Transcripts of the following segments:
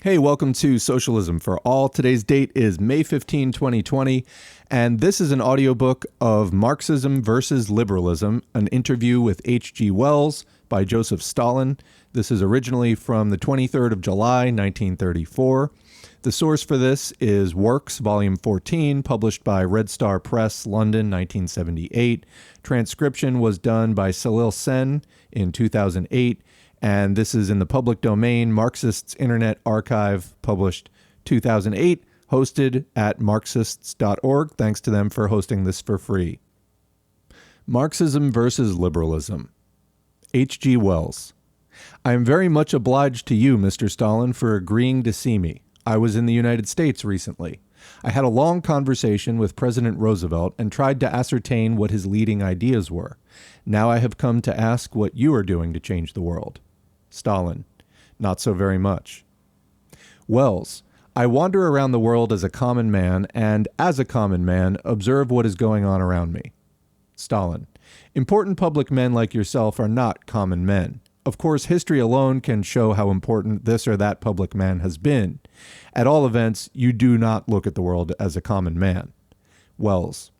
Hey, welcome to Socialism for All. Today's date is May 15, 2020, and this is an audiobook of Marxism versus Liberalism, an interview with H.G. Wells by Joseph Stalin. This is originally from the 23rd of July, 1934. The source for this is Works, Volume 14, published by Red Star Press, London, 1978. Transcription was done by Salil Sen in 2008. And this is in the public domain, Marxists Internet Archive, published 2008, hosted at Marxists.org. Thanks to them for hosting this for free. Marxism versus Liberalism. H.G. Wells. I am very much obliged to you, Mr. Stalin, for agreeing to see me. I was in the United States recently. I had a long conversation with President Roosevelt and tried to ascertain what his leading ideas were. Now I have come to ask what you are doing to change the world. Stalin. Not so very much. Wells. I wander around the world as a common man, and as a common man, observe what is going on around me. Stalin. Important public men like yourself are not common men. Of course, history alone can show how important this or that public man has been. At all events, you do not look at the world as a common man. Wells.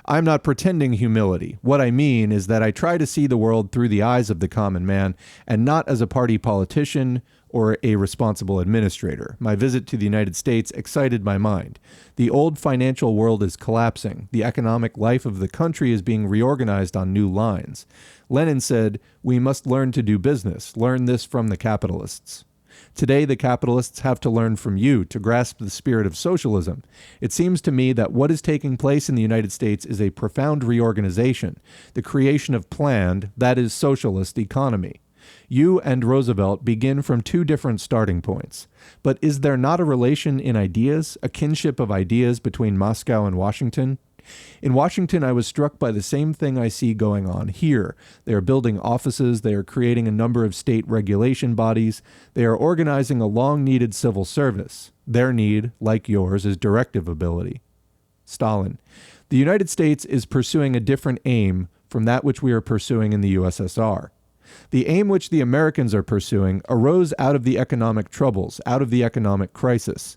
I'm not pretending humility. What I mean is that I try to see the world through the eyes of the common man and not as a party politician or a responsible administrator. My visit to the United States excited my mind. The old financial world is collapsing. The economic life of the country is being reorganized on new lines. Lenin said, "We must learn to do business. Learn this from the capitalists." Today, the capitalists have to learn from you to grasp the spirit of socialism. It seems to me that what is taking place in the United States is a profound reorganization, the creation of planned, that is, socialist economy. You and Roosevelt begin from two different starting points. But is there not a relation in ideas, a kinship of ideas between Moscow and Washington? In Washington, I was struck by the same thing I see going on here. They are building offices, they are creating a number of state regulation bodies, they are organizing a long-needed civil service. Their need, like yours, is directive ability. Stalin. The United States is pursuing a different aim from that which we are pursuing in the USSR. The aim which the Americans are pursuing arose out of the economic troubles, out of the economic crisis.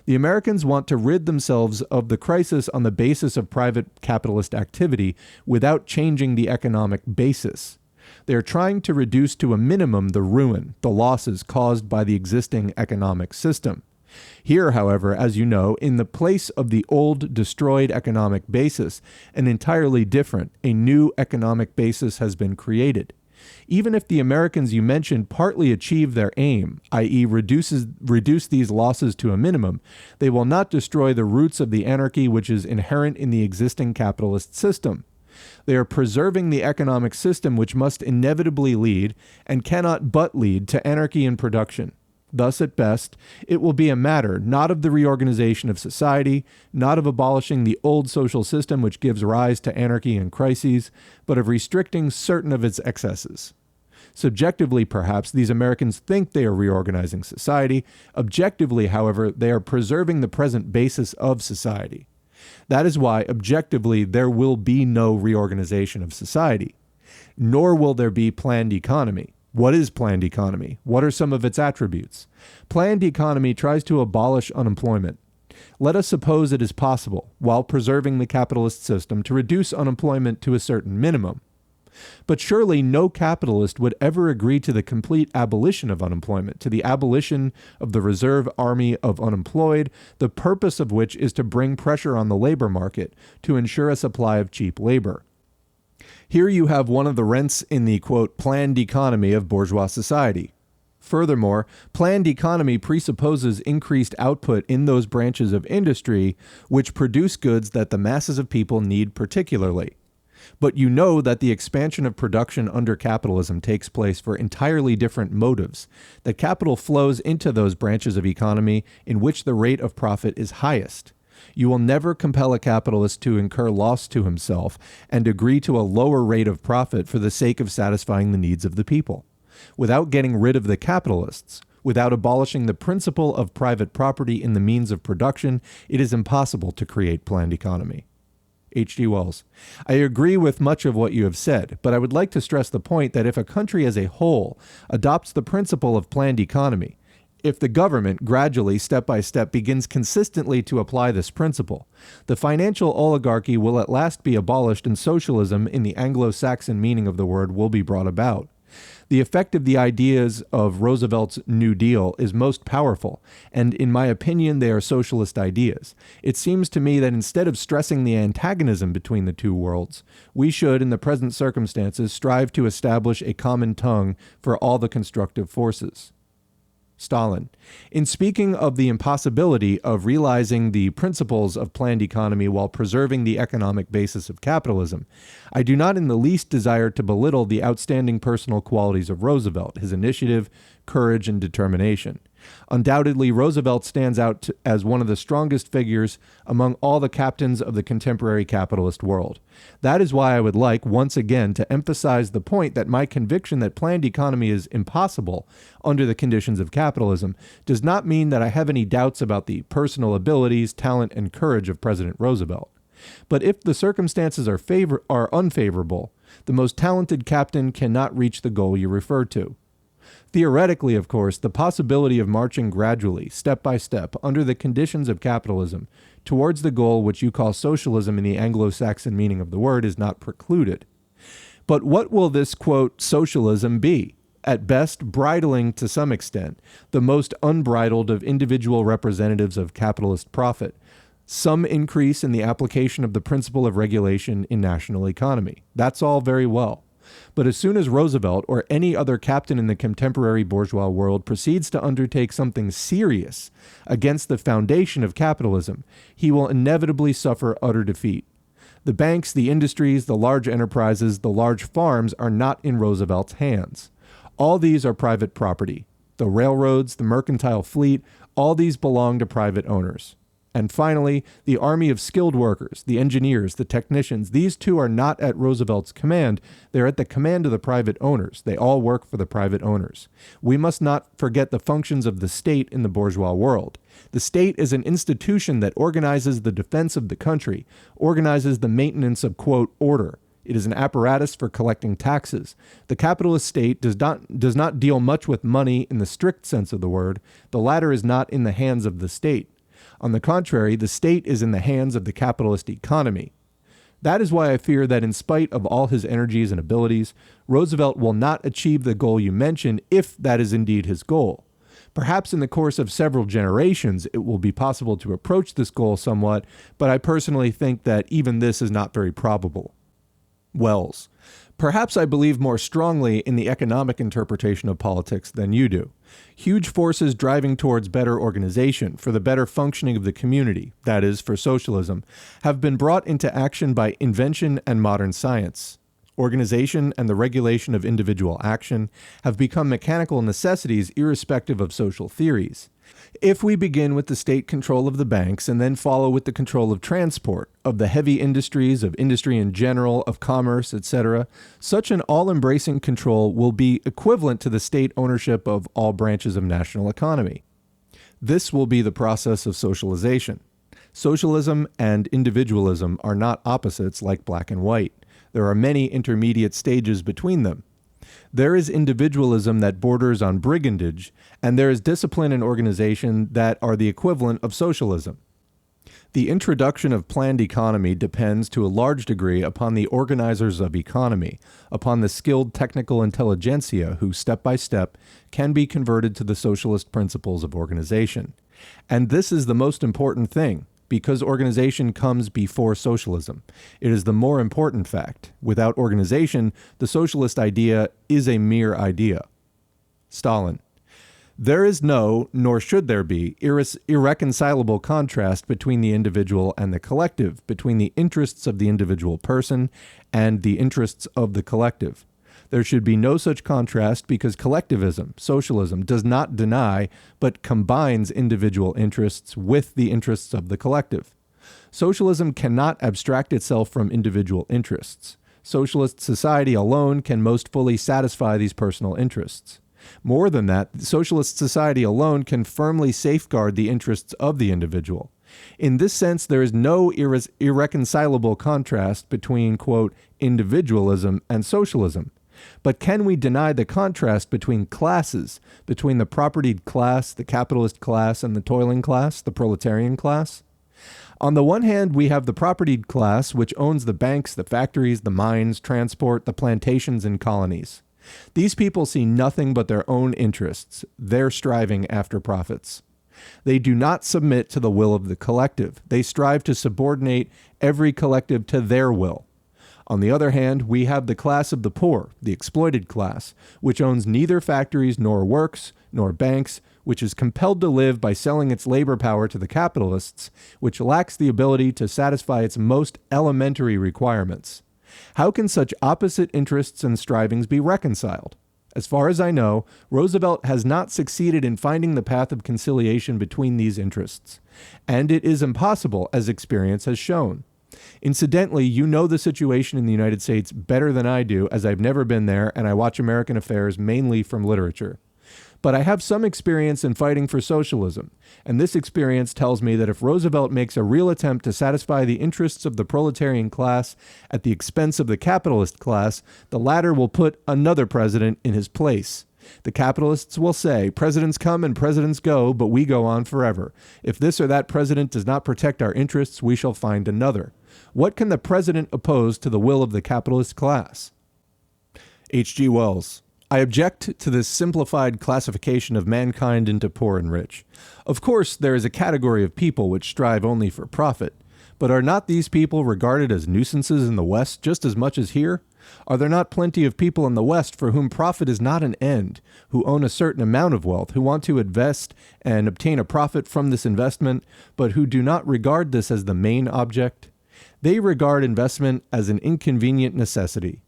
The Americans want to rid themselves of the crisis on the basis of private capitalist activity without changing the economic basis. They are trying to reduce to a minimum the ruin, the losses caused by the existing economic system. Here, however, as you know, in the place of the old destroyed economic basis, an entirely different, a new economic basis has been created. Even if the Americans you mentioned partly achieve their aim, i.e. reduce these losses to a minimum, they will not destroy the roots of the anarchy which is inherent in the existing capitalist system. They are preserving the economic system which must inevitably lead, and cannot but lead, to anarchy in production. Thus, at best, it will be a matter not of the reorganization of society, not of abolishing the old social system which gives rise to anarchy and crises, but of restricting certain of its excesses. Subjectively, perhaps, these Americans think they are reorganizing society. Objectively, however, they are preserving the present basis of society. That is why, objectively, there will be no reorganization of society. Nor will there be planned economy. What is planned economy? What are some of its attributes? Planned economy tries to abolish unemployment. Let us suppose it is possible, while preserving the capitalist system, to reduce unemployment to a certain minimum. But surely no capitalist would ever agree to the complete abolition of unemployment, to the abolition of the reserve army of unemployed, the purpose of which is to bring pressure on the labor market to ensure a supply of cheap labor. Here you have one of the rents in the, quote, planned economy of bourgeois society. Furthermore, planned economy presupposes increased output in those branches of industry which produce goods that the masses of people need particularly. But you know that the expansion of production under capitalism takes place for entirely different motives, that capital flows into those branches of economy in which the rate of profit is highest. You will never compel a capitalist to incur loss to himself and agree to a lower rate of profit for the sake of satisfying the needs of the people. Without getting rid of the capitalists, without abolishing the principle of private property in the means of production, it is impossible to create planned economy. H.G. Wells. I agree with much of what you have said, but I would like to stress the point that if a country as a whole adopts the principle of planned economy, If the government gradually, step by step, begins consistently to apply this principle, the financial oligarchy will at last be abolished and socialism, in the Anglo-Saxon meaning of the word, will be brought about. The effect of the ideas of Roosevelt's New Deal is most powerful, and in my opinion, they are socialist ideas. It seems to me that instead of stressing the antagonism between the two worlds, we should, in the present circumstances, strive to establish a common tongue for all the constructive forces. Stalin. In speaking of the impossibility of realizing the principles of planned economy while preserving the economic basis of capitalism, I do not in the least desire to belittle the outstanding personal qualities of Roosevelt, his initiative, courage, and determination. Undoubtedly, Roosevelt stands out as one of the strongest figures among all the captains of the contemporary capitalist world. That is why I would like, once again, to emphasize the point that my conviction that planned economy is impossible under the conditions of capitalism does not mean that I have any doubts about the personal abilities, talent, and courage of President Roosevelt. But if the circumstances are unfavorable, the most talented captain cannot reach the goal you refer to. Theoretically, of course, the possibility of marching gradually, step by step, under the conditions of capitalism, towards the goal which you call socialism in the Anglo-Saxon meaning of the word is not precluded. But what will this, quote, socialism be? At best, bridling to some extent, the most unbridled of individual representatives of capitalist profit, some increase in the application of the principle of regulation in national economy. That's all very well. But as soon as Roosevelt or any other captain in the contemporary bourgeois world proceeds to undertake something serious against the foundation of capitalism, he will inevitably suffer utter defeat. The banks, the industries, the large enterprises, the large farms are not in Roosevelt's hands. All these are private property. The railroads, the mercantile fleet, all these belong to private owners. And finally, the army of skilled workers, the engineers, the technicians, these too are not at Roosevelt's command. They're at the command of the private owners. They all work for the private owners. We must not forget the functions of the state in the bourgeois world. The state is an institution that organizes the defense of the country, organizes the maintenance of, quote, order. It is an apparatus for collecting taxes. The capitalist state does not deal much with money in the strict sense of the word. The latter is not in the hands of the state. On the contrary, the state is in the hands of the capitalist economy. That is why I fear that in spite of all his energies and abilities, Roosevelt will not achieve the goal you mentioned if that is indeed his goal. Perhaps in the course of several generations, it will be possible to approach this goal somewhat, but I personally think that even this is not very probable. Wells. Perhaps I believe more strongly in the economic interpretation of politics than you do. Huge forces driving towards better organization, for the better functioning of the community, that is, for socialism, have been brought into action by invention and modern science. Organization and the regulation of individual action have become mechanical necessities irrespective of social theories. If we begin with the state control of the banks and then follow with the control of transport, of the heavy industries, of industry in general, of commerce, etc., such an all-embracing control will be equivalent to the state ownership of all branches of national economy. This will be the process of socialization. Socialism and individualism are not opposites like black and white. There are many intermediate stages between them. There is individualism that borders on brigandage, and there is discipline and organization that are the equivalent of socialism. The introduction of planned economy depends to a large degree upon the organizers of economy, upon the skilled technical intelligentsia who, step by step, can be converted to the socialist principles of organization. And this is the most important thing, because organization comes before socialism. It is the more important fact. Without organization, the socialist idea is a mere idea. Stalin. There is no, nor should there be, irreconcilable contrast between the individual and the collective, between the interests of the individual person and the interests of the collective. There should be no such contrast because collectivism, socialism, does not deny but combines individual interests with the interests of the collective. Socialism cannot abstract itself from individual interests. Socialist society alone can most fully satisfy these personal interests. More than that, socialist society alone can firmly safeguard the interests of the individual. In this sense, there is no irreconcilable contrast between, quote, individualism and socialism. But can we deny the contrast between classes, between the propertied class, the capitalist class, and the toiling class, the proletarian class? On the one hand, we have the propertied class, which owns the banks, the factories, the mines, transport, the plantations, and colonies. These people see nothing but their own interests. They're striving after profits. They do not submit to the will of the collective. They strive to subordinate every collective to their will. On the other hand, we have the class of the poor, the exploited class, which owns neither factories nor works, nor banks, which is compelled to live by selling its labor power to the capitalists, which lacks the ability to satisfy its most elementary requirements. How can such opposite interests and strivings be reconciled? As far as I know, Roosevelt has not succeeded in finding the path of conciliation between these interests, and it is impossible, as experience has shown. Incidentally, you know the situation in the United States better than I do, as I've never been there and I watch American affairs mainly from literature. But I have some experience in fighting for socialism, and this experience tells me that if Roosevelt makes a real attempt to satisfy the interests of the proletarian class at the expense of the capitalist class, the latter will put another president in his place. The capitalists will say, presidents come and presidents go, but we go on forever. If this or that president does not protect our interests, we shall find another. What can the president oppose to the will of the capitalist class? H.G. Wells. I object to this simplified classification of mankind into poor and rich. Of course, there is a category of people which strive only for profit, but are not these people regarded as nuisances in the West just as much as here? Are there not plenty of people in the West for whom profit is not an end, who own a certain amount of wealth, who want to invest and obtain a profit from this investment, but who do not regard this as the main object? They regard investment as an inconvenient necessity.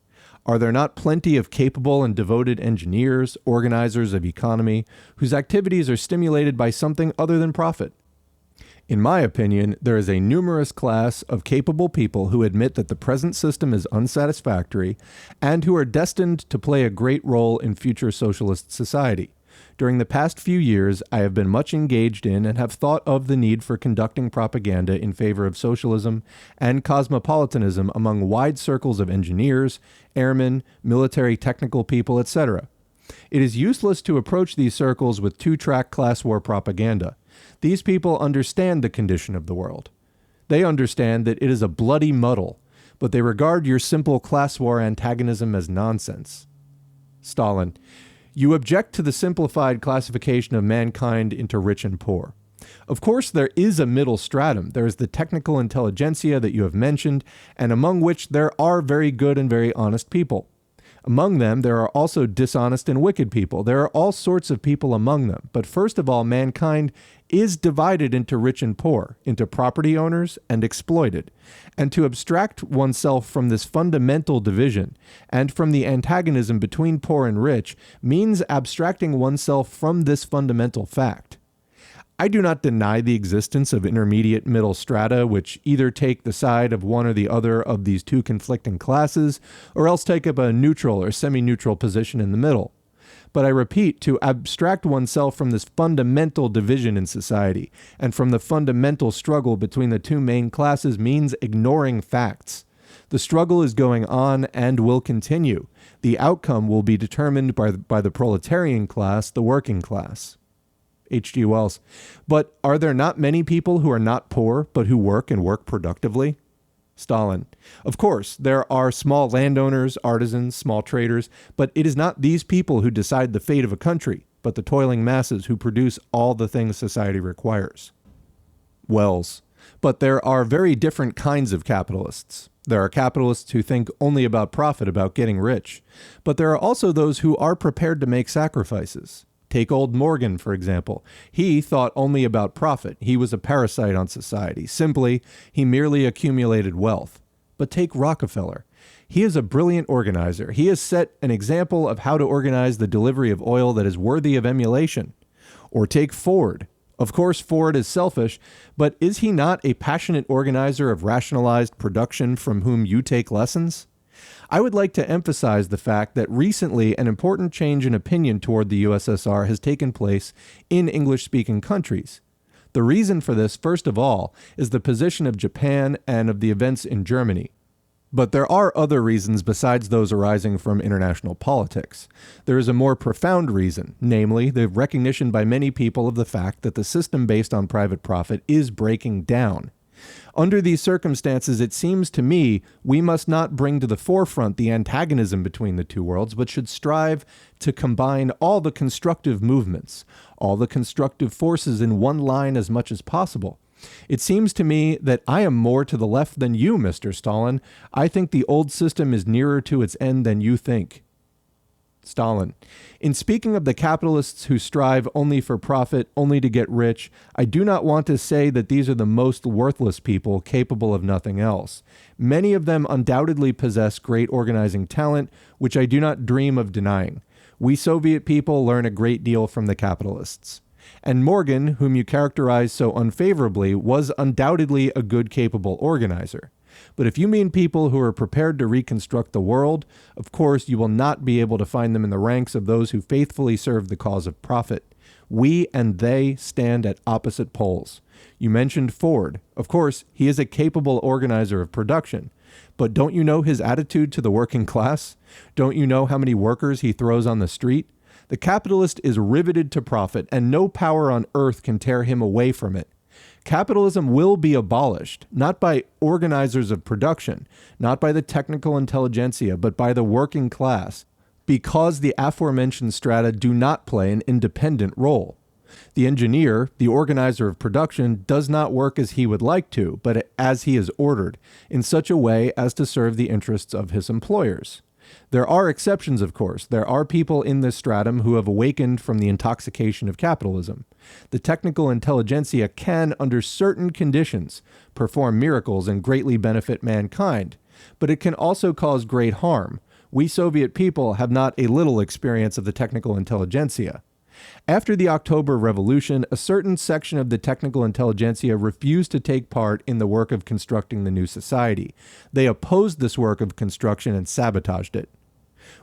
Are there not plenty of capable and devoted engineers, organizers of economy, whose activities are stimulated by something other than profit? In my opinion, there is a numerous class of capable people who admit that the present system is unsatisfactory and who are destined to play a great role in future socialist society. During the past few years, I have been much engaged in and have thought of the need for conducting propaganda in favor of socialism and cosmopolitanism among wide circles of engineers, airmen, military technical people, etc. It is useless to approach these circles with two-track class war propaganda. These people understand the condition of the world. They understand that it is a bloody muddle, but they regard your simple class war antagonism as nonsense. Stalin. You object to the simplified classification of mankind into rich and poor. Of course, there is a middle stratum. There is the technical intelligentsia that you have mentioned, and among which there are very good and very honest people. Among them, there are also dishonest and wicked people. There are all sorts of people among them. But first of all, mankind is divided into rich and poor, into property owners and exploited. And to abstract oneself from this fundamental division and from the antagonism between poor and rich means abstracting oneself from this fundamental fact. I do not deny the existence of intermediate middle strata which either take the side of one or the other of these two conflicting classes, or else take up a neutral or semi-neutral position in the middle. But I repeat, to abstract oneself from this fundamental division in society and from the fundamental struggle between the two main classes means ignoring facts. The struggle is going on and will continue. The outcome will be determined by the proletarian class, the working class. H.G. Wells. But are there not many people who are not poor, but who work and work productively? Stalin. Of course, there are small landowners, artisans, small traders, but it is not these people who decide the fate of a country, but the toiling masses who produce all the things society requires. Wells. But there are very different kinds of capitalists. There are capitalists who think only about profit, about getting rich. But there are also those who are prepared to make sacrifices. Take old Morgan, for example. He thought only about profit. He was a parasite on society. Simply, he merely accumulated wealth. But take Rockefeller. He is a brilliant organizer. He has set an example of how to organize the delivery of oil that is worthy of emulation. Or take Ford. Of course, Ford is selfish, but is he not a passionate organizer of rationalized production from whom you take lessons? I would like to emphasize the fact that recently an important change in opinion toward the USSR has taken place in English-speaking countries. The reason for this, first of all, is the position of Japan and of the events in Germany. But there are other reasons besides those arising from international politics. There is a more profound reason, namely the recognition by many people of the fact that the system based on private profit is breaking down. Under these circumstances, it seems to me we must not bring to the forefront the antagonism between the two worlds, but should strive to combine all the constructive movements, all the constructive forces in one line as much as possible. It seems to me that I am more to the left than you, Mr. Stalin. I think the old system is nearer to its end than you think. Stalin. In speaking of the capitalists who strive only for profit, only to get rich, I do not want to say that these are the most worthless people capable of nothing else. Many of them undoubtedly possess great organizing talent, which I do not dream of denying. We Soviet people learn a great deal from the capitalists. And Morgan, whom you characterize so unfavorably, was undoubtedly a good, capable organizer. But if you mean people who are prepared to reconstruct the world, of course you will not be able to find them in the ranks of those who faithfully serve the cause of profit. We and they stand at opposite poles. You mentioned Ford. Of course, he is a capable organizer of production. But don't you know his attitude to the working class? Don't you know how many workers he throws on the street? The capitalist is riveted to profit, and no power on earth can tear him away from it. Capitalism will be abolished, not by organizers of production, not by the technical intelligentsia, but by the working class, because the aforementioned strata do not play an independent role. The engineer, the organizer of production, does not work as he would like to, but as he is ordered, in such a way as to serve the interests of his employers. There are exceptions, of course. There are people in this stratum who have awakened from the intoxication of capitalism. The technical intelligentsia can, under certain conditions, perform miracles and greatly benefit mankind, but it can also cause great harm. We Soviet people have not a little experience of the technical intelligentsia. After the October Revolution, a certain section of the technical intelligentsia refused to take part in the work of constructing the new society. They opposed this work of construction and sabotaged it.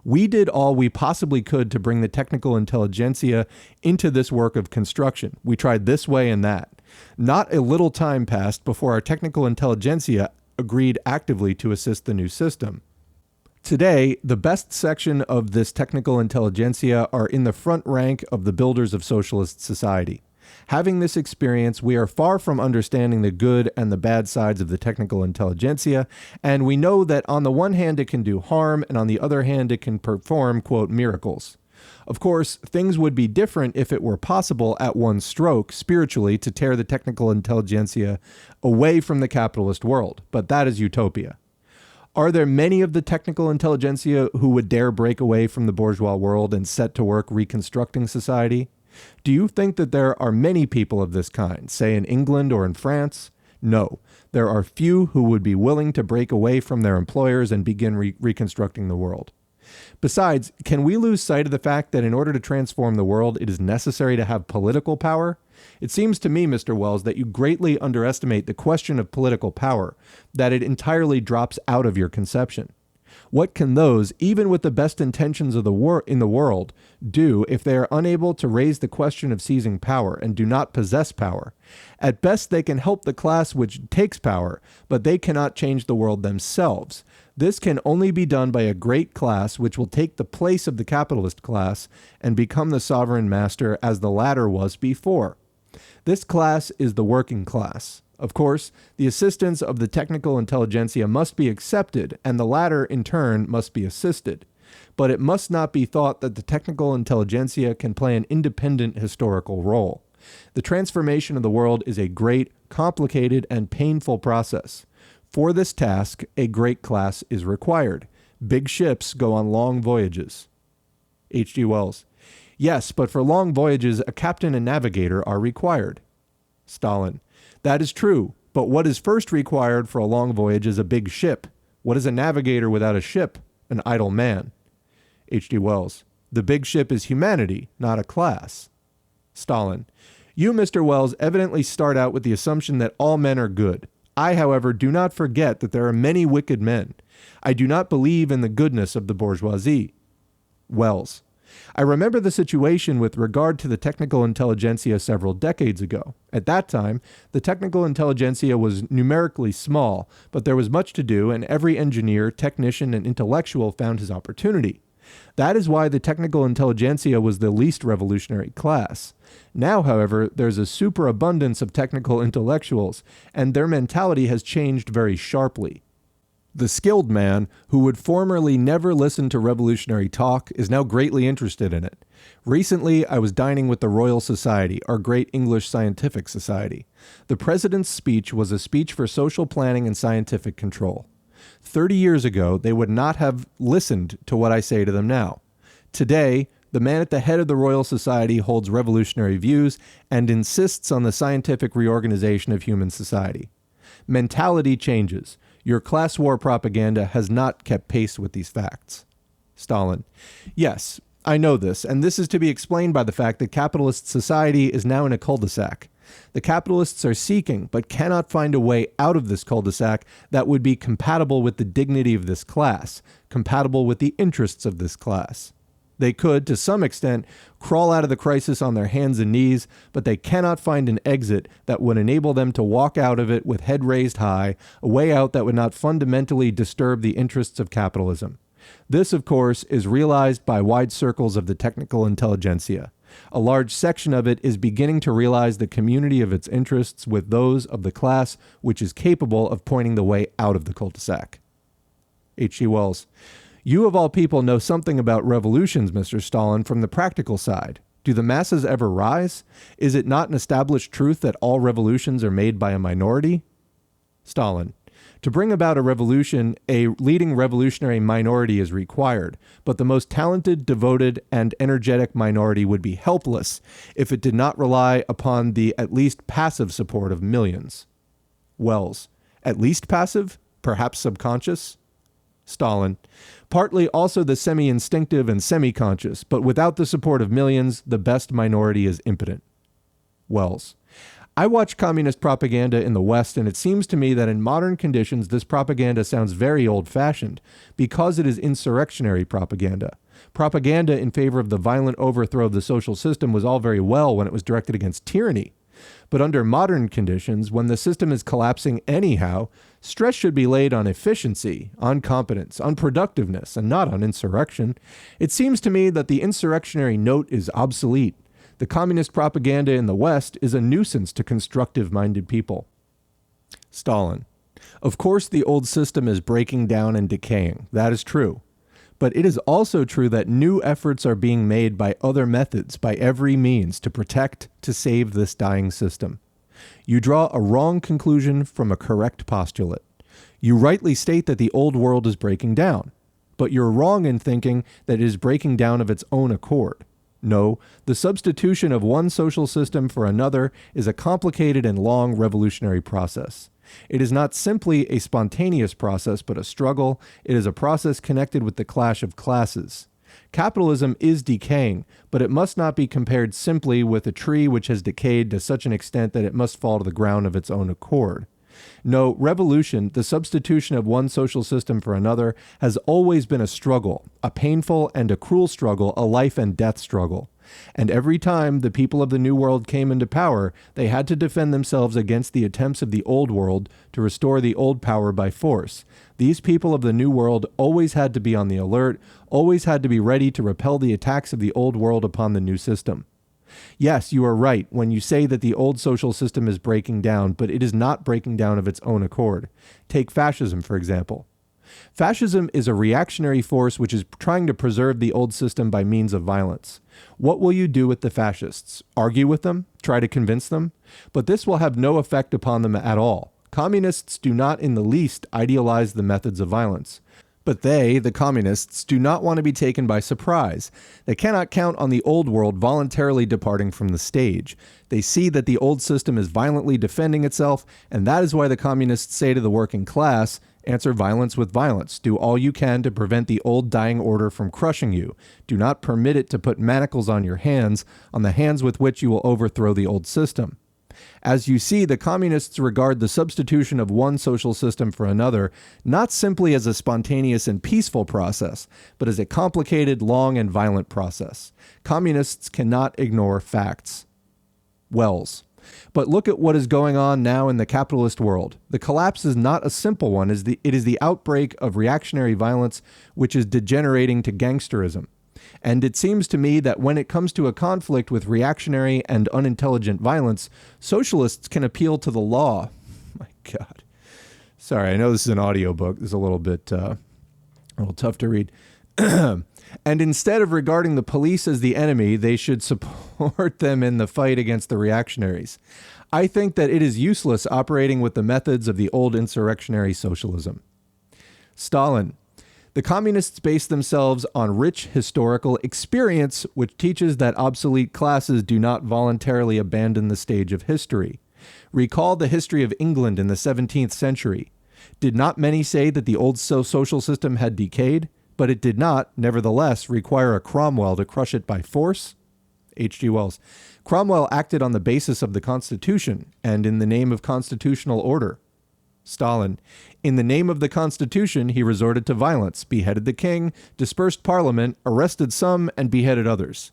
We did all we possibly could to bring the technical intelligentsia into this work of construction. We tried this way and that. Not a little time passed before our technical intelligentsia agreed actively to assist the new system. Today, the best section of this technical intelligentsia are in the front rank of the builders of socialist society. Having this experience, we are far from understanding the good and the bad sides of the technical intelligentsia, and we know that on the one hand it can do harm, and on the other hand it can perform, quote, miracles. Of course, things would be different if it were possible at one stroke, spiritually, to tear the technical intelligentsia away from the capitalist world, but that is utopia. Are there many of the technical intelligentsia who would dare break away from the bourgeois world and set to work reconstructing society? Do you think that there are many people of this kind, say in England or in France? No, there are few who would be willing to break away from their employers and begin reconstructing the world. Besides, can we lose sight of the fact that in order to transform the world, it is necessary to have political power? It seems to me, Mr. Wells, that you greatly underestimate the question of political power, that it entirely drops out of your conception. What can those, even with the best intentions of in the world, do if they are unable to raise the question of seizing power and do not possess power? At best, they can help the class which takes power, but they cannot change the world themselves. This can only be done by a great class which will take the place of the capitalist class and become the sovereign master as the latter was before. This class is the working class. Of course, the assistance of the technical intelligentsia must be accepted, and the latter, in turn, must be assisted. But it must not be thought that the technical intelligentsia can play an independent historical role. The transformation of the world is a great, complicated, and painful process. For this task, a great class is required. Big ships go on long voyages. H.G. Wells. Yes, but for long voyages, a captain and navigator are required. Stalin. That is true, but what is first required for a long voyage is a big ship. What is a navigator without a ship? An idle man. H.G. Wells. The big ship is humanity, not a class. Stalin. You, Mr. Wells, evidently start out with the assumption that all men are good. I, however, do not forget that there are many wicked men. I do not believe in the goodness of the bourgeoisie. Wells. I remember the situation with regard to the technical intelligentsia several decades ago. At that time, the technical intelligentsia was numerically small, but there was much to do, and every engineer, technician, and intellectual found his opportunity. That is why the technical intelligentsia was the least revolutionary class. Now, however, there's a superabundance of technical intellectuals, and their mentality has changed very sharply. The skilled man, who would formerly never listen to revolutionary talk, is now greatly interested in it. Recently, I was dining with the Royal Society, our great English scientific society. The president's speech was a speech for social planning and scientific control. 30 years ago, they would not have listened to what I say to them now. Today, the man at the head of the Royal Society holds revolutionary views and insists on the scientific reorganization of human society. Mentality changes. Your class war propaganda has not kept pace with these facts. Stalin. Yes, I know this, and this is to be explained by the fact that capitalist society is now in a cul-de-sac. The capitalists are seeking, but cannot find a way out of this cul-de-sac that would be compatible with the dignity of this class, compatible with the interests of this class. They could, to some extent, crawl out of the crisis on their hands and knees, but they cannot find an exit that would enable them to walk out of it with head raised high, a way out that would not fundamentally disturb the interests of capitalism. This, of course, is realized by wide circles of the technical intelligentsia. A large section of it is beginning to realize the community of its interests with those of the class which is capable of pointing the way out of the cul-de-sac. H.G. Wells. You of all people know something about revolutions, Mr. Stalin, from the practical side. Do the masses ever rise? Is it not an established truth that all revolutions are made by a minority? Stalin. To bring about a revolution, a leading revolutionary minority is required, but the most talented, devoted, and energetic minority would be helpless if it did not rely upon the at least passive support of millions. Wells. At least passive? Perhaps subconscious? Stalin. Partly also the semi-instinctive and semi-conscious, but without the support of millions, the best minority is impotent. Wells. I watch communist propaganda in the West, and it seems to me that in modern conditions this propaganda sounds very old-fashioned, because it is insurrectionary propaganda. Propaganda in favor of the violent overthrow of the social system was all very well when it was directed against tyranny. But under modern conditions, when the system is collapsing anyhow, stress should be laid on efficiency, on competence, on productiveness, and not on insurrection. It seems to me that the insurrectionary note is obsolete. The communist propaganda in the West is a nuisance to constructive-minded people. Stalin. Of course, the old system is breaking down and decaying. That is true. But it is also true that new efforts are being made by other methods, by every means, to protect, to save this dying system. You draw a wrong conclusion from a correct postulate. You rightly state that the old world is breaking down, but you're wrong in thinking that it is breaking down of its own accord. No, the substitution of one social system for another is a complicated and long revolutionary process. It is not simply a spontaneous process, but a struggle. It is a process connected with the clash of classes. Capitalism is decaying, but it must not be compared simply with a tree which has decayed to such an extent that it must fall to the ground of its own accord. No, revolution, the substitution of one social system for another, has always been a struggle, a painful and a cruel struggle, a life and death struggle. And every time the people of the New World came into power, they had to defend themselves against the attempts of the Old World to restore the old power by force. These people of the New World always had to be on the alert, always had to be ready to repel the attacks of the Old World upon the new system. Yes, you are right when you say that the old social system is breaking down, but it is not breaking down of its own accord. Take fascism, for example. Fascism is a reactionary force which is trying to preserve the old system by means of violence. What will you do with the fascists? Argue with them? Try to convince them? But this will have no effect upon them at all. Communists do not in the least idealize the methods of violence. But they, the communists, do not want to be taken by surprise. They cannot count on the old world voluntarily departing from the stage. They see that the old system is violently defending itself, and that is why the communists say to the working class, answer violence with violence. Do all you can to prevent the old dying order from crushing you. Do not permit it to put manacles on your hands, on the hands with which you will overthrow the old system. As you see, the communists regard the substitution of one social system for another not simply as a spontaneous and peaceful process, but as a complicated, long, and violent process. Communists cannot ignore facts. Wells. But look at what is going on now in the capitalist world. The collapse is not a simple one. It is the outbreak of reactionary violence which is degenerating to gangsterism. And it seems to me that when it comes to a conflict with reactionary and unintelligent violence, socialists can appeal to the law. My God. Sorry, I know this is an audiobook. This is a little tough to read. And instead of regarding the police as the enemy, they should support them in the fight against the reactionaries. I think that it is useless operating with the methods of the old insurrectionary socialism. Stalin. The communists base themselves on rich historical experience, which teaches that obsolete classes do not voluntarily abandon the stage of history. Recall the history of England in the 17th century. Did not many say that the old social system had decayed? But it did not, nevertheless, require a Cromwell to crush it by force? H.G. Wells. Cromwell acted on the basis of the Constitution and in the name of constitutional order. Stalin. In the name of the Constitution, he resorted to violence, beheaded the king, dispersed parliament, arrested some, and beheaded others.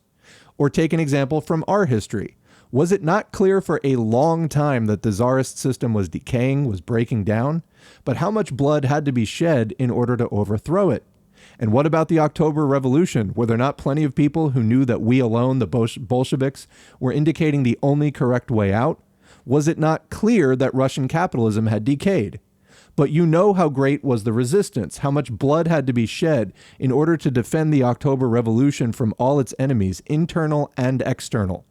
Or take an example from our history. Was it not clear for a long time that the Tsarist system was decaying, was breaking down? But how much blood had to be shed in order to overthrow it? And what about the October Revolution? Were there not plenty of people who knew that we alone, the Bolsheviks, were indicating the only correct way out? Was it not clear that Russian capitalism had decayed? But you know how great was the resistance, how much blood had to be shed in order to defend the October Revolution from all its enemies, internal and external.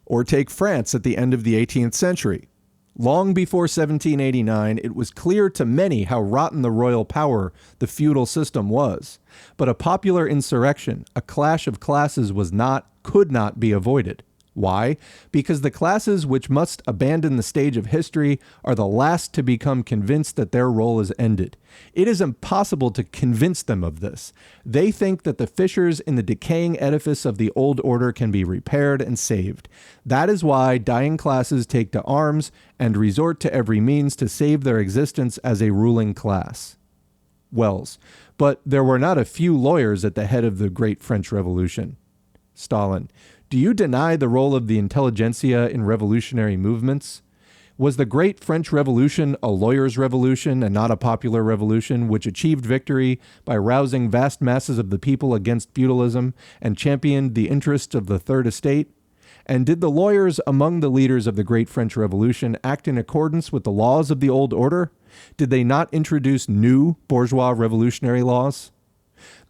Or take France at the end of the 18th century. Long before 1789, it was clear to many how rotten the royal power, the feudal system was. But a popular insurrection, a clash of classes could not be avoided. Why? Because the classes which must abandon the stage of history are the last to become convinced that their role is ended. It is impossible to convince them of this. They think that the fissures in the decaying edifice of the old order can be repaired and saved. That is why dying classes take to arms and resort to every means to save their existence as a ruling class. Wells. But there were not a few lawyers at the head of the great French Revolution. Stalin. Do you deny the role of the intelligentsia in revolutionary movements? Was the great French Revolution a lawyer's revolution and not a popular revolution, which achieved victory by rousing vast masses of the people against feudalism and championed the interests of the Third Estate? And did the lawyers among the leaders of the great French Revolution act in accordance with the laws of the old order? Did they not introduce new bourgeois revolutionary laws?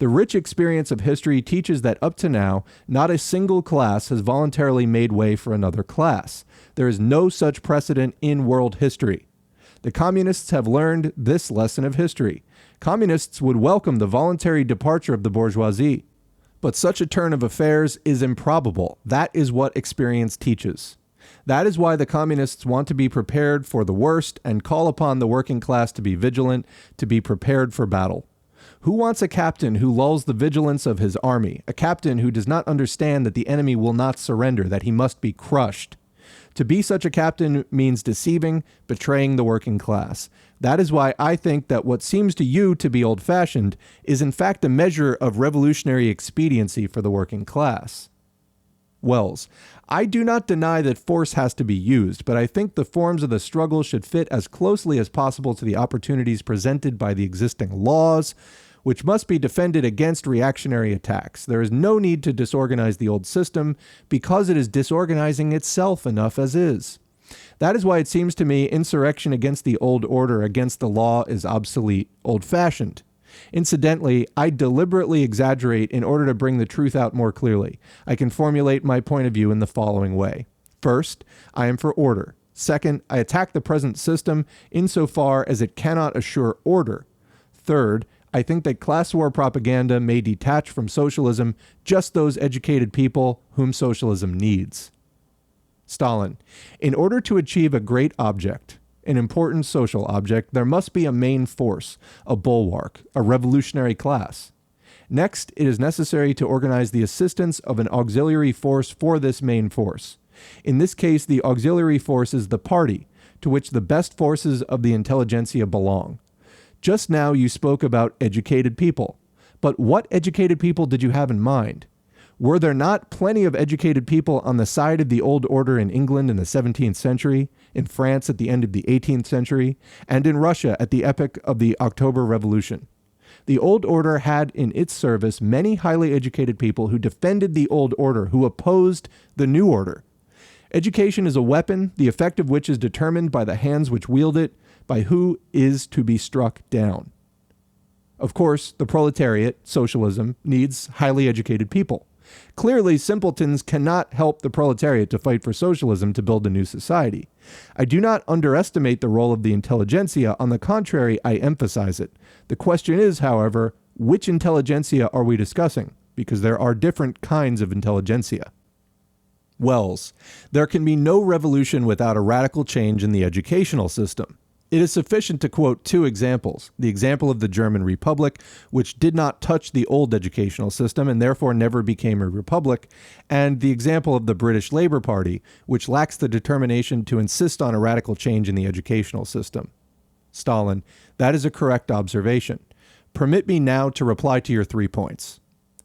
The rich experience of history teaches that up to now, not a single class has voluntarily made way for another class. There is no such precedent in world history. The communists have learned this lesson of history. Communists would welcome the voluntary departure of the bourgeoisie. But such a turn of affairs is improbable. That is what experience teaches. That is why the communists want to be prepared for the worst and call upon the working class to be vigilant, to be prepared for battle. Who wants a captain who lulls the vigilance of his army, a captain who does not understand that the enemy will not surrender, that he must be crushed? To be such a captain means deceiving, betraying the working class. That is why I think that what seems to you to be old-fashioned is in fact a measure of revolutionary expediency for the working class. Wells. I do not deny that force has to be used, but I think the forms of the struggle should fit as closely as possible to the opportunities presented by the existing laws, which must be defended against reactionary attacks. There is no need to disorganize the old system because it is disorganizing itself enough as is. That is why it seems to me insurrection against the old order, against the law, is obsolete, old-fashioned. Incidentally, I deliberately exaggerate in order to bring the truth out more clearly. I can formulate my point of view in the following way. First, I am for order. Second, I attack the present system insofar as it cannot assure order. Third, I think that class war propaganda may detach from socialism just those educated people whom socialism needs. Stalin. In order to achieve a great object, an important social object, there must be a main force, a bulwark, a revolutionary class. Next, it is necessary to organize the assistance of an auxiliary force for this main force. In this case, the auxiliary force is the party, to which the best forces of the intelligentsia belong. Just now you spoke about educated people. But what educated people did you have in mind? Were there not plenty of educated people on the side of the old order in England in the 17th century, in France at the end of the 18th century, and in Russia at the epoch of the October Revolution? The old order had in its service many highly educated people who defended the old order, who opposed the new order. Education is a weapon, the effect of which is determined by the hands which wield it, by who is to be struck down. Of course, the proletariat, socialism, needs highly educated people. Clearly, simpletons cannot help the proletariat to fight for socialism to build a new society. I do not underestimate the role of the intelligentsia. On the contrary, I emphasize it. The question is, however, which intelligentsia are we discussing? Because there are different kinds of intelligentsia. Wells, there can be no revolution without a radical change in the educational system. It is sufficient to quote two examples, the example of the German Republic, which did not touch the old educational system and therefore never became a republic, and the example of the British Labour Party, which lacks the determination to insist on a radical change in the educational system. Stalin, that is a correct observation. Permit me now to reply to your 3 points.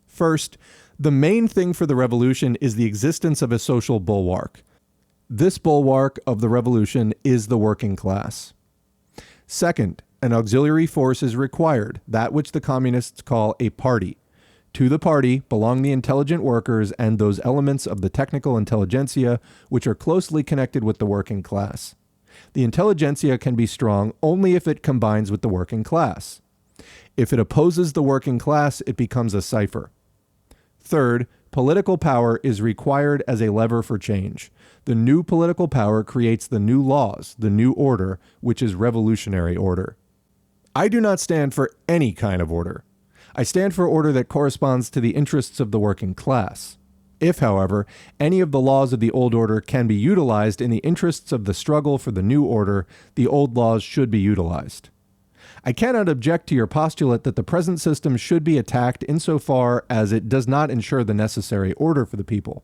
First, the main thing for the revolution is the existence of a social bulwark. This bulwark of the revolution is the working class. Second, an auxiliary force is required, that which the communists call a party. To the party belong the intelligent workers and those elements of the technical intelligentsia which are closely connected with the working class. The intelligentsia can be strong only if it combines with the working class. If it opposes the working class, it becomes a cipher. Third, political power is required as a lever for change. The new political power creates the new laws, the new order, which is revolutionary order. I do not stand for any kind of order. I stand for order that corresponds to the interests of the working class. If, however, any of the laws of the old order can be utilized in the interests of the struggle for the new order, the old laws should be utilized. I cannot object to your postulate that the present system should be attacked insofar as it does not ensure the necessary order for the people.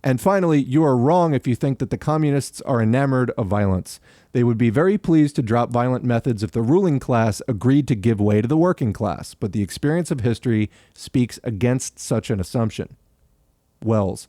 And finally, you are wrong if you think that the communists are enamored of violence. They would be very pleased to drop violent methods if the ruling class agreed to give way to the working class, but the experience of history speaks against such an assumption. Wells,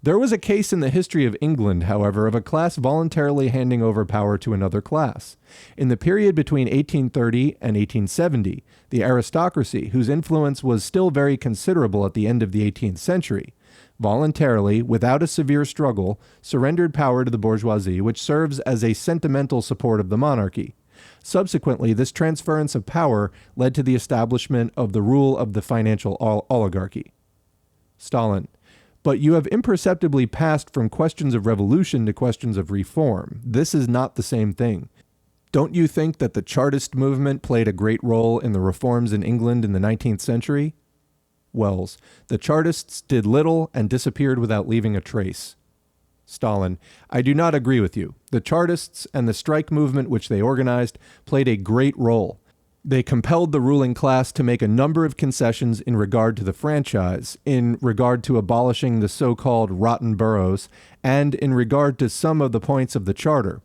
there was a case in the history of England, however, of a class voluntarily handing over power to another class. In the period between 1830 and 1870, the aristocracy, whose influence was still very considerable at the end of the 18th century, voluntarily, without a severe struggle, surrendered power to the bourgeoisie, which serves as a sentimental support of the monarchy. Subsequently, this transference of power led to the establishment of the rule of the financial oligarchy. Stalin, but you have imperceptibly passed from questions of revolution to questions of reform. This is not the same thing. Don't you think that the Chartist movement played a great role in the reforms in England in the 19th century? Wells, the Chartists did little and disappeared without leaving a trace. Stalin, I do not agree with you. The Chartists and the strike movement which they organized played a great role. They compelled the ruling class to make a number of concessions in regard to the franchise, in regard to abolishing the so-called rotten boroughs, and in regard to some of the points of the Charter.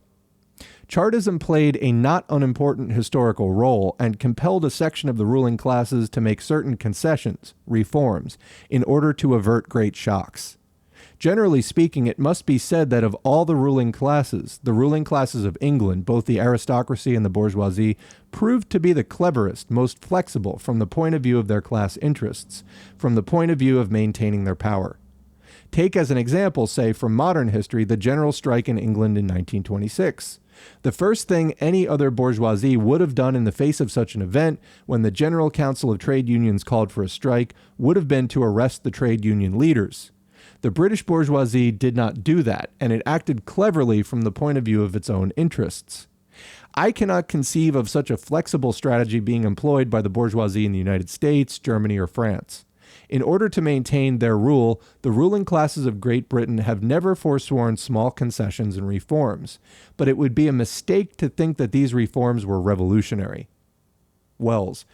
Chartism played a not unimportant historical role and compelled a section of the ruling classes to make certain concessions, reforms, in order to avert great shocks. Generally speaking, it must be said that of all the ruling classes of England, both the aristocracy and the bourgeoisie, proved to be the cleverest, most flexible from the point of view of their class interests, from the point of view of maintaining their power. Take as an example, say, from modern history, the general strike in England in 1926. The first thing any other bourgeoisie would have done in the face of such an event, when the General Council of Trade Unions called for a strike, would have been to arrest the trade union leaders. The British bourgeoisie did not do that, and it acted cleverly from the point of view of its own interests. I cannot conceive of such a flexible strategy being employed by the bourgeoisie in the United States, Germany, or France. In order to maintain their rule, the ruling classes of Great Britain have never forsworn small concessions and reforms, but it would be a mistake to think that these reforms were revolutionary. Wells,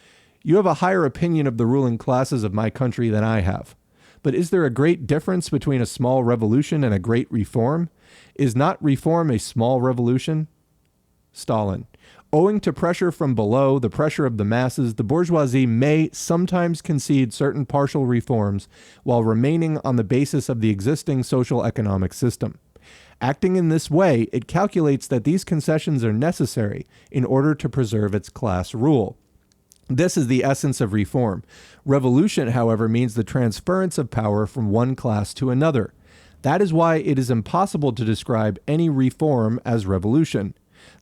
you have a higher opinion of the ruling classes of my country than I have. But is there a great difference between a small revolution and a great reform? Is not reform a small revolution? Stalin. Owing to pressure from below, the pressure of the masses, the bourgeoisie may sometimes concede certain partial reforms while remaining on the basis of the existing social economic system. Acting in this way, it calculates that these concessions are necessary in order to preserve its class rule. This is the essence of reform. Revolution, however, means the transference of power from one class to another. That is why it is impossible to describe any reform as revolution.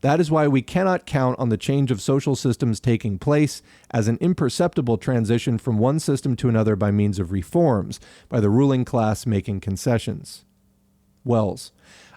That is why we cannot count on the change of social systems taking place as an imperceptible transition from one system to another by means of reforms, by the ruling class making concessions. Wells.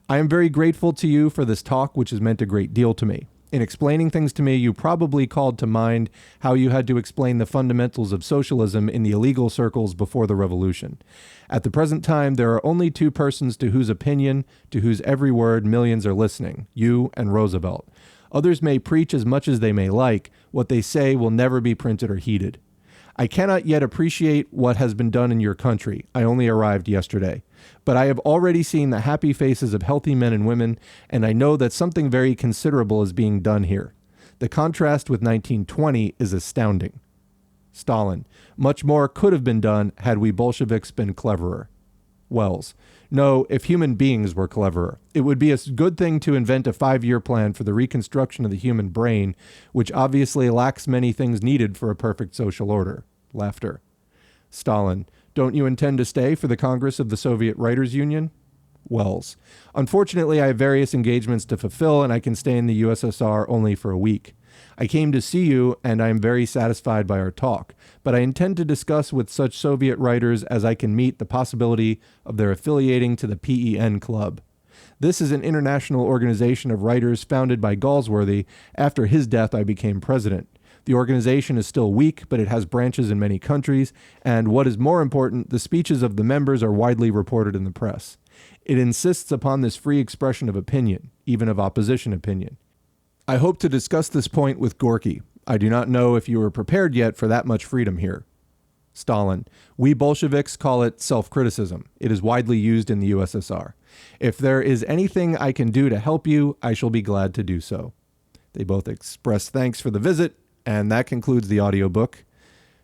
I am very grateful to you for this talk, which has meant a great deal to me. In explaining things to me, you probably called to mind how you had to explain the fundamentals of socialism in the illegal circles before the revolution. At the present time, there are only two persons to whose opinion, to whose every word millions are listening, you and Roosevelt. Others may preach as much as they may like, what they say will never be printed or heeded. I cannot yet appreciate what has been done in your country. I only arrived yesterday. But I have already seen the happy faces of healthy men and women, and I know that something very considerable is being done here. The contrast with 1920 is astounding. Stalin. Much more could have been done had we Bolsheviks been cleverer. Wells. No, if human beings were cleverer. It would be a good thing to invent a 5-year plan for the reconstruction of the human brain, which obviously lacks many things needed for a perfect social order. Laughter. Stalin. Don't you intend to stay for the Congress of the Soviet Writers' Union? Wells. Unfortunately, I have various engagements to fulfill, and I can stay in the USSR only for a week. I came to see you, and I am very satisfied by our talk, but I intend to discuss with such Soviet writers as I can meet the possibility of their affiliating to the PEN Club. This is an international organization of writers founded by Galsworthy. After his death, I became president. The organization is still weak, but it has branches in many countries, and what is more important, the speeches of the members are widely reported in the press. It insists upon this free expression of opinion, even of opposition opinion. I hope to discuss this point with Gorky. I do not know if you are prepared yet for that much freedom here. Stalin. We Bolsheviks call it self-criticism. It is widely used in the USSR. If there is anything I can do to help you, I shall be glad to do so. They both express thanks for the visit, and that concludes the audiobook.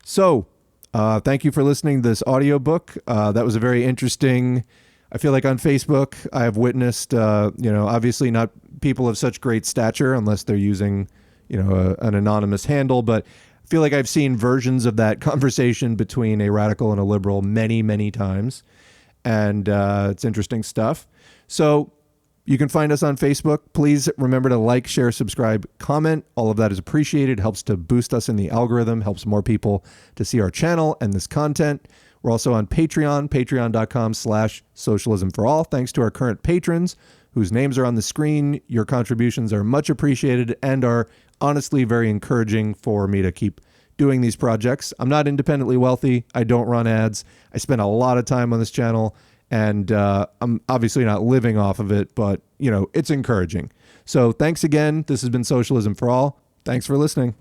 So, thank you for listening to this audiobook. That was a very interesting, I feel like on Facebook, I have witnessed, obviously not people of such great stature unless they're using, an anonymous handle, but I feel like I've seen versions of that conversation between a radical and a liberal many, many times. And it's interesting stuff. So you can find us on Facebook. Please remember to like, share, subscribe, comment. All of that is appreciated. Helps to boost us in the algorithm, helps more people to see our channel and this content. We're also on Patreon, patreon.com/socialism for all. Thanks to our current patrons whose names are on the screen. Your contributions are much appreciated and are honestly very encouraging for me to keep doing these projects. I'm not independently wealthy. I don't run ads. I spend a lot of time on this channel, and I'm obviously not living off of it, but, it's encouraging. So thanks again. This has been Socialism for All. Thanks for listening.